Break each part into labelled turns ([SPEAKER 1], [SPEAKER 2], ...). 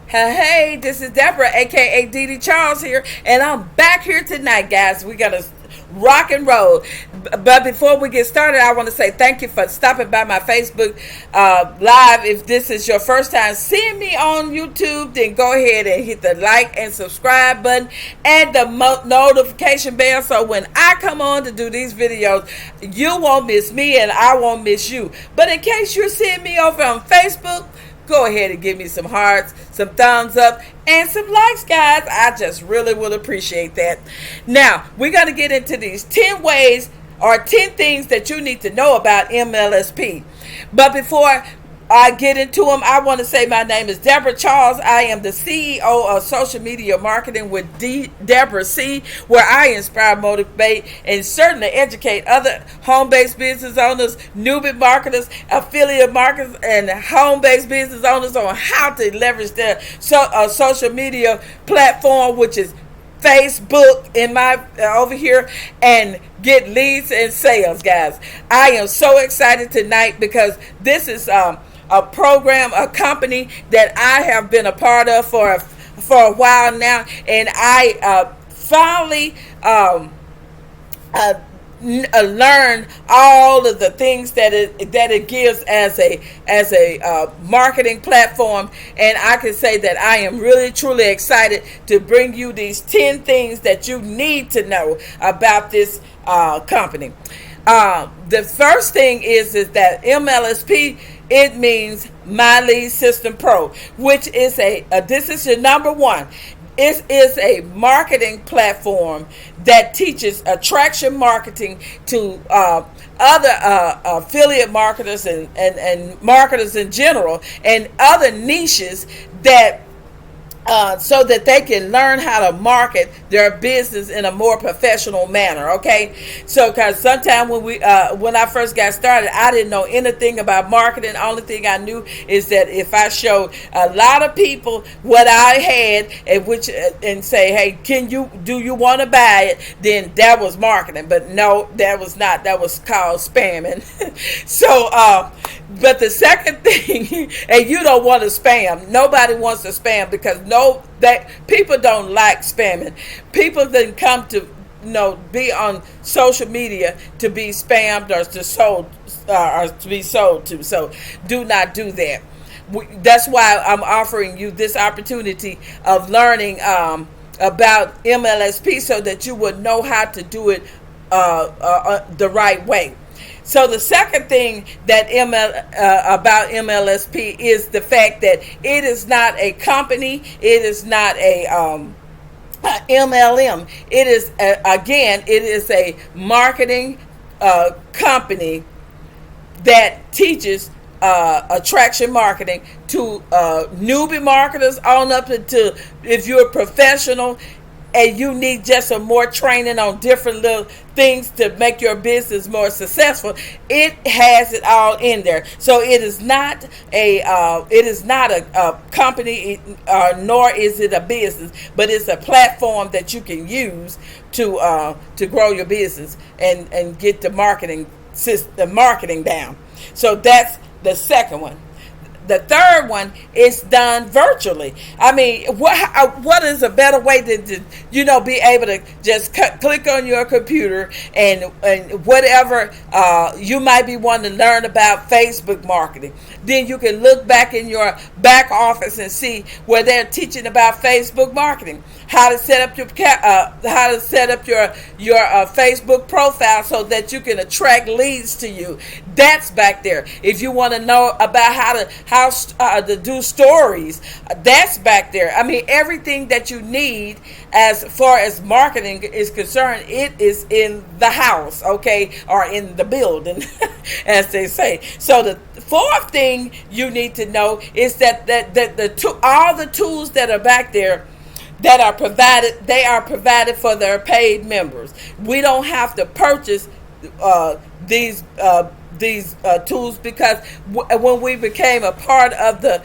[SPEAKER 1] Hey, this is Deborah, aka Dee Charles here, and I'm back here tonight, guys. We got to rock and roll. But before we get started, I want to say thank you for stopping by my Facebook Live. If this is your first time seeing me on YouTube, then go ahead and hit the like and subscribe button and the notification bell, so when I come on to do these videos, you won't miss me and I won't miss you. But in case you're seeing me over on Facebook, go ahead and give me some hearts, some thumbs up, and some likes, guys. I just really would appreciate that. Now, we're going to get into these 10 ways or 10 things that you need to know about MLSP. But before I get into them, I want to say my name is Deborah Charles. I am the CEO of Social Media Marketing with Deborah C, where I inspire, motivate, and certainly educate other home-based business owners, newbie marketers, affiliate marketers, and home-based business owners on how to leverage their social media platform, which is Facebook in my over here, and get leads and sales, guys. I am so excited tonight because this is a program, a company that I have been a part of for a while now, and I finally learn all of the things that it gives as a marketing platform. And I can say that I am really truly excited to bring you these 10 things that you need to know about this company. The first thing is that MLSP, it means My Lead System Pro, which is this is your number one. It is a marketing platform that teaches attraction marketing to other affiliate marketers and marketers in general, and other niches that so that they can learn how to market their business in a more professional manner. Okay, so because sometimes when I first got started, I didn't know anything about marketing. The only thing I knew is that if I showed a lot of people what I had, and say, hey, do you want to buy it, then that was marketing. But no, that was not. That was called spamming. So but the second thing, and you don't want to spam. Nobody wants to spam, because that people don't like spamming. People then come to be on social media to be spammed or to be sold to. So do not do that. That's why I'm offering you this opportunity of learning about MLSP, so that you would know how to do it the right way. So the second thing that about MLSP is the fact that it is not a company. It is not a MLM. It is it is a marketing company that teaches attraction marketing to newbie marketers on up to, if you're a professional and you need just some more training on different little things to make your business more successful. It has it all in there. So it is not a company, nor is it a business, but it's a platform that you can use to grow your business and get the marketing down. So that's the second one. The third one is done virtually. I mean, what is a better way to be able to just click on your computer and whatever you might be wanting to learn about Facebook marketing. Then you can look back in your back office and see where they're teaching about Facebook marketing, how to set up your Facebook profile so that you can attract leads to you. That's back there. If you want to know about how to do stories, that's back there. I mean, everything that you need as far as marketing is concerned, it is in the house, okay, or in the building, as they say. So the fourth thing you need to know is that all the tools that are back there that are provided, they are provided for their paid members. We don't have to purchase these tools, because when we became a part of the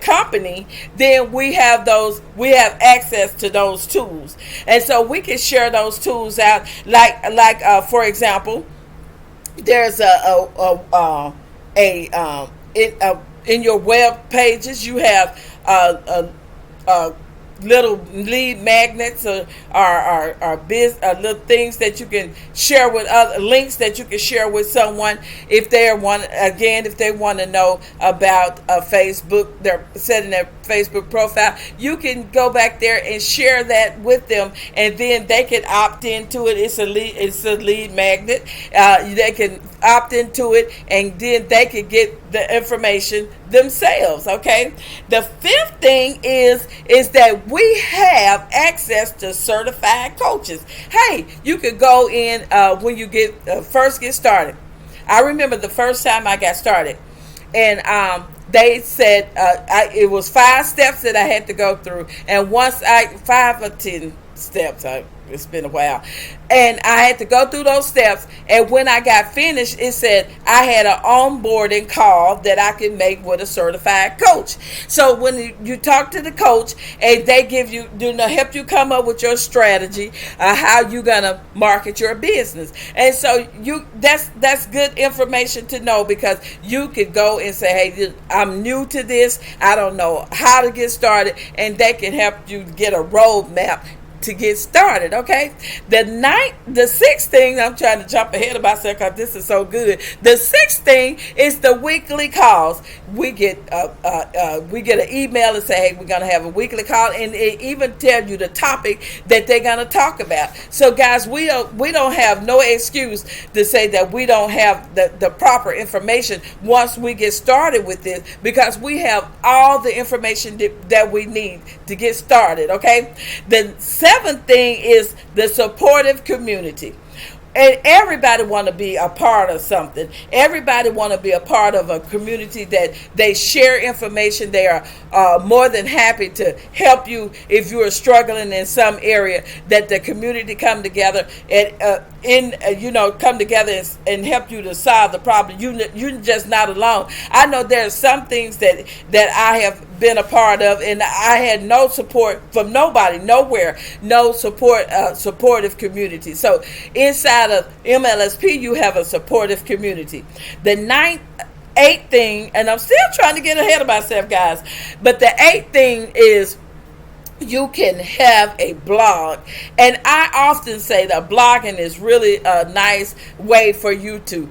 [SPEAKER 1] company, then we have access to those tools, and so we can share those tools out. Like for example, there's in your web pages, you have little lead magnets or little things that you can share with other, links that you can share with someone if they want to know about Facebook. They're setting their Facebook profile. You can go back there and share that with them, and then they can opt into it. It's a lead magnet. They can opt into it, and then they can get the information themselves. Okay. The fifth thing is that we have access to certified coaches. Hey, you could go in when you first get started. I remember the first time I got started, and they said it was 5 steps that I had to go through, and 5 or 10 steps. It's been a while, and I had to go through those steps, and when I got finished, it said I had an onboarding call that I could make with a certified coach. So when you talk to the coach, and they give you, help you come up with your strategy, how you gonna market your business. And so that's good information to know, because you could go and say, hey, I'm new to this, I don't know how to get started, and they can help you get a roadmap to get started. Okay. The sixth thing, I'm trying to jump ahead of myself because this is so good. The sixth thing is the weekly calls. We get an email and say, hey, we're going to have a weekly call, and it even tell you the topic that they're going to talk about. So guys, we don't have no excuse to say that we don't have the proper information once we get started with this, because we have all the information that we need to get started. Okay. The seventh thing is the supportive community. And everybody want to be a part of something. Everybody want to be a part of a community that they share information. They are more than happy to help you if you are struggling in some area. That the community come together and come together and help you to solve the problem. You're just not alone. I know there are some things that I have been a part of, and I had no support from nobody, nowhere, no supportive community. So inside of MLSP, you have a supportive community. The eighth thing, and I'm still trying to get ahead of myself, guys, but the eighth thing is you can have a blog. And I often say that blogging is really a nice way for you to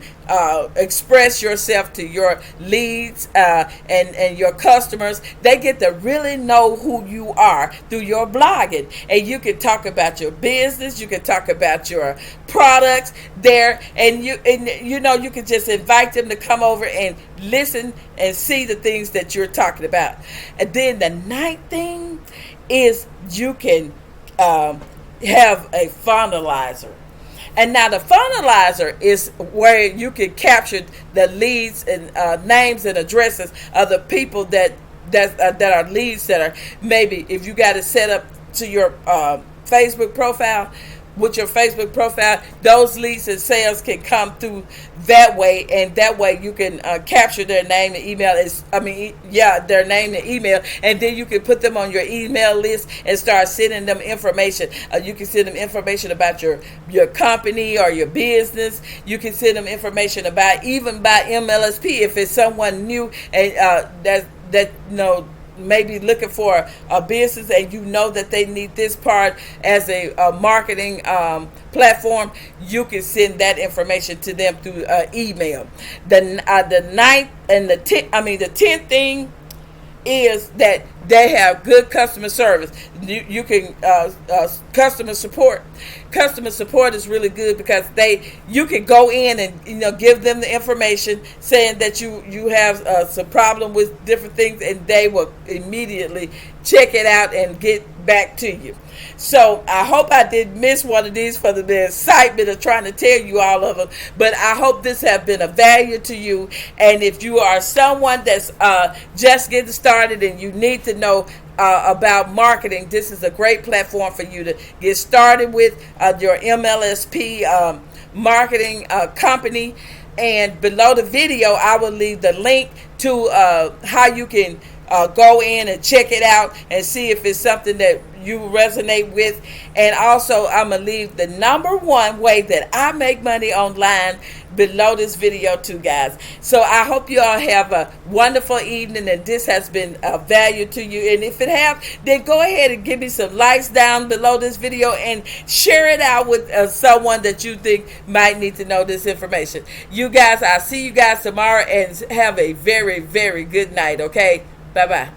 [SPEAKER 1] express yourself to your leads and your customers. They get to really know who you are through your blogging. And you can talk about your business, you can talk about your products there, and you can just invite them to come over and listen and see the things that you're talking about. And then the ninth thing is you can have a finalizer. And now the finalizer is where you can capture the leads and names and addresses of the people that are leads that are, maybe if you got it set up to your Facebook profile. With your Facebook profile, those leads and sales can come through that way, and that way you can capture their name and email. Their name and email, and then you can put them on your email list and start sending them information. You can send them information about your company or your business. You can send them information about MLSP if it's someone new and maybe looking for a business, and that they need this part as a marketing platform. You can send that information to them through email. The ninth and the 10th thing is that they have good customer service. You can customer support. Customer support is really good because you can go in and give them the information saying that you have some problem with different things, and they will immediately check it out and get back to you. So I hope I didn't miss one of these for the excitement of trying to tell you all of them, but I hope this has been of value to you. And if you are someone that's just getting started and you need to know about marketing, this is a great platform for you to get started with your MLSP marketing company. And below the video, I will leave the link to how you can go in and check it out and see if it's something that you resonate with. And also, I'm going to leave the number one way that I make money online below this video too, guys. So I hope you all have a wonderful evening, and this has been of value to you. And if it have, then go ahead and give me some likes down below this video and share it out with someone that you think might need to know this information. You guys, I'll see you guys tomorrow, and have a very, very good night, okay? Bye-bye.